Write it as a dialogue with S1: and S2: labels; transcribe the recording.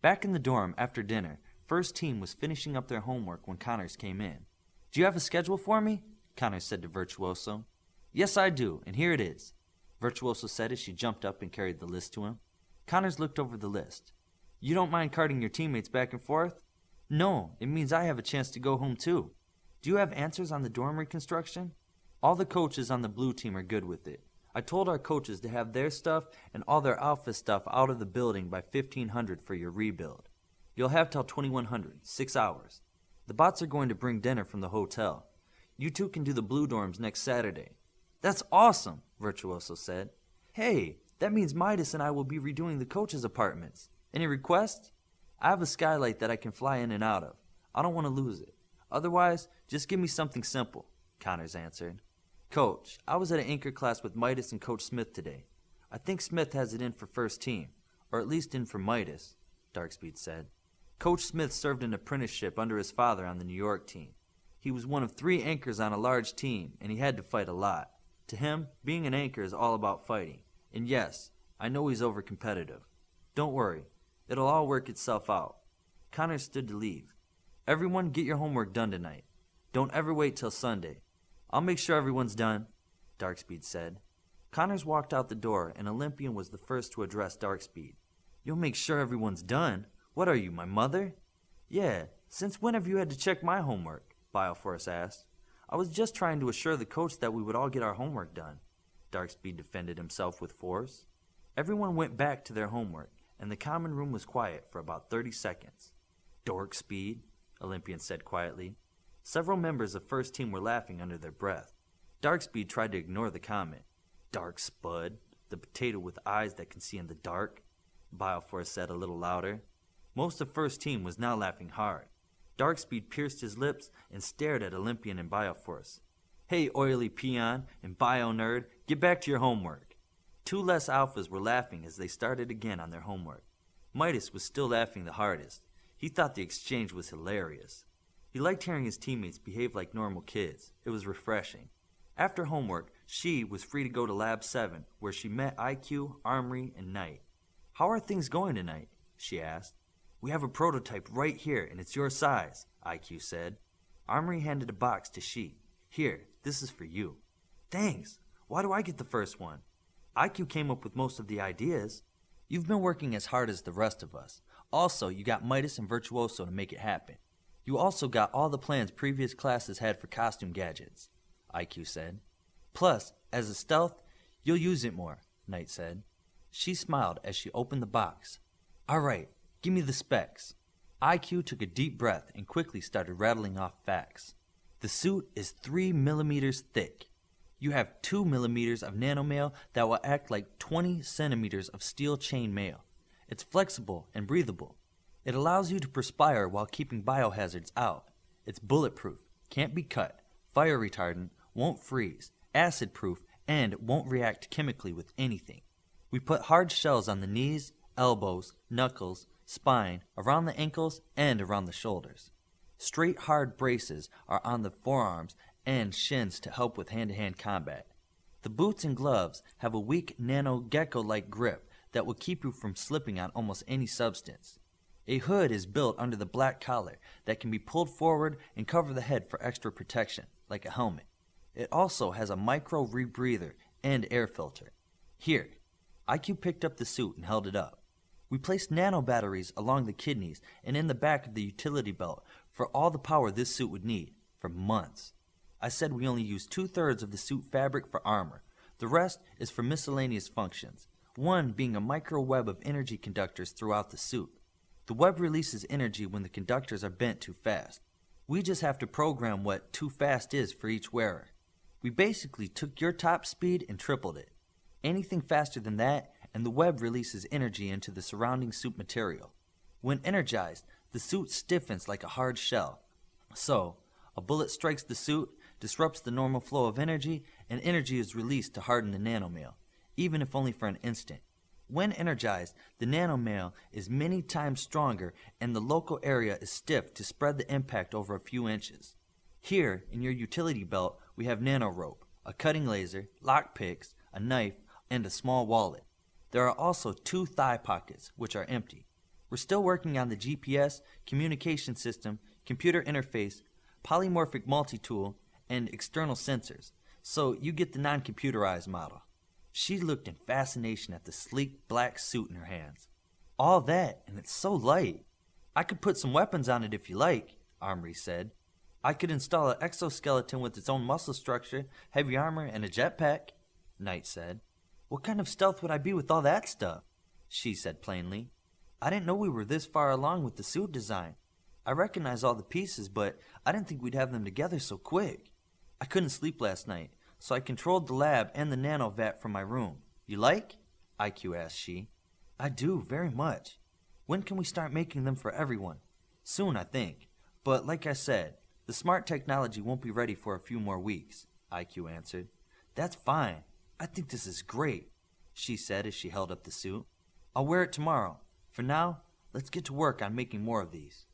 S1: Back in the dorm after dinner, first team was finishing up their homework when Connors came in. "Do you have a schedule for me?" Connors said to Virtuoso. "Yes, I do, and here it is," Virtuoso said as she jumped up and carried the list to him. Connors looked over the list. "You don't mind carting your teammates back and forth?" "No, it means I have a chance to go home too." "Do you have answers on the dorm reconstruction?" "All the coaches on the blue team are good with it. I told our coaches to have their stuff and all their Alpha stuff out of the building by 1500 for your rebuild. You'll have till 2100, 6 hours. The bots are going to bring dinner from the hotel. You two can do the blue dorms next Saturday." "That's awesome," Virtuoso said. "Hey, that means Midas and I will be redoing the coaches' apartments. Any requests?" "I have a skylight that I can fly in and out of. I don't want to lose it. Otherwise, just give me something simple," Connors answered. "Coach, I was at an anchor class with Midas and Coach Smith today. I think Smith has it in for first team, or at least in for Midas," Darkspeed said. "Coach Smith served an apprenticeship under his father on the New York team. He was one of 3 anchors on a large team, and he had to fight a lot. To him, being an anchor is all about fighting. And yes, I know he's over-competitive. Don't worry, it'll all work itself out." Connors stood to leave. "Everyone get your homework done tonight. Don't ever wait till Sunday." "I'll make sure everyone's done," Darkspeed said. Connors walked out the door, and Olympian was the first to address Darkspeed. "You'll make sure everyone's done? What are you, my mother?" "Yeah, since when have you had to check my homework?" Bioforce asked. "I was just trying to assure the coach that we would all get our homework done." Darkspeed defended himself with force. Everyone went back to their homework, and the common room was quiet for about 30 seconds. "Dorkspeed," Olympian said quietly. Several members of first team were laughing under their breath. Darkspeed tried to ignore the comment. "Dark Spud, the potato with eyes that can see in the dark," Bioforce said a little louder. Most of first team was now laughing hard. Darkspeed pierced his lips and stared at Olympian and Bioforce. "Hey, oily peon and bio nerd, get back to your homework." 2 less alphas were laughing as they started again on their homework. Midas was still laughing the hardest. He thought the exchange was hilarious. He liked hearing his teammates behave like normal kids. It was refreshing. After homework, she was free to go to Lab 7, where she met IQ, Armory, and Knight. "How are things going tonight?" she asked. "We have a prototype right here, and it's your size," IQ said. Armory handed a box to she. "Here, this is for you." "Thanks. Why do I get the first one?" "IQ came up with most of the ideas." "You've been working as hard as the rest of us. Also, you got Midas and Virtuoso to make it happen. You also got all the plans previous classes had for costume gadgets," IQ said. "Plus, as a stealth, you'll use it more," Knight said. She smiled as she opened the box. "All right, give me the specs." IQ took a deep breath and quickly started rattling off facts. "The suit is 3 millimeters thick. You have 2 millimeters of nanomail that will act like 20 centimeters of steel chain mail. It's flexible and breathable. It allows you to perspire while keeping biohazards out. It's bulletproof, can't be cut, fire retardant, won't freeze, acid-proof, and won't react chemically with anything. We put hard shells on the knees, elbows, knuckles, spine, around the ankles, and around the shoulders. Straight hard braces are on the forearms and shins to help with hand-to-hand combat. The boots and gloves have a weak nano-gecko-like grip that will keep you from slipping on almost any substance. A hood is built under the black collar that can be pulled forward and cover the head for extra protection, like a helmet. It also has a micro rebreather and air filter. Here, IQ picked up the suit and held it up. We placed nano batteries along the kidneys and in the back of the utility belt for all the power this suit would need, for months. I said we only use 2/3 of the suit fabric for armor. The rest is for miscellaneous functions, one being a micro web of energy conductors throughout the suit. The web releases energy when the conductors are bent too fast. We just have to program what too fast is for each wearer. We basically took your top speed and tripled it. Anything faster than that, and the web releases energy into the surrounding suit material. When energized, the suit stiffens like a hard shell. So, a bullet strikes the suit, disrupts the normal flow of energy, and energy is released to harden the nanomail, even if only for an instant. When energized, the nanomail is many times stronger and the local area is stiff to spread the impact over a few inches. Here, in your utility belt, we have nanorope, a cutting laser, lockpicks, a knife, and a small wallet. There are also 2 thigh pockets, which are empty. We're still working on the GPS, communication system, computer interface, polymorphic multi-tool, and external sensors, so you get the non-computerized model. She looked in fascination at the sleek black suit in her hands. All that, and it's so light. I could put some weapons on it if you like, Omri said. I could install an exoskeleton with its own muscle structure, heavy armor, and a jetpack, Knight said. What kind of stealth would I be with all that stuff? She said plainly. I didn't know we were this far along with the suit design. I recognize all the pieces, but I didn't think we'd have them together so quick. I couldn't sleep last night, so I controlled the lab and the nanovat from my room. You like? IQ asked she. I do, very much. When can we start making them for everyone? Soon, I think. But like I said, the smart technology won't be ready for a few more weeks, IQ answered. That's fine. I think this is great, she said as she held up the suit. I'll wear it tomorrow. For now, let's get to work on making more of these.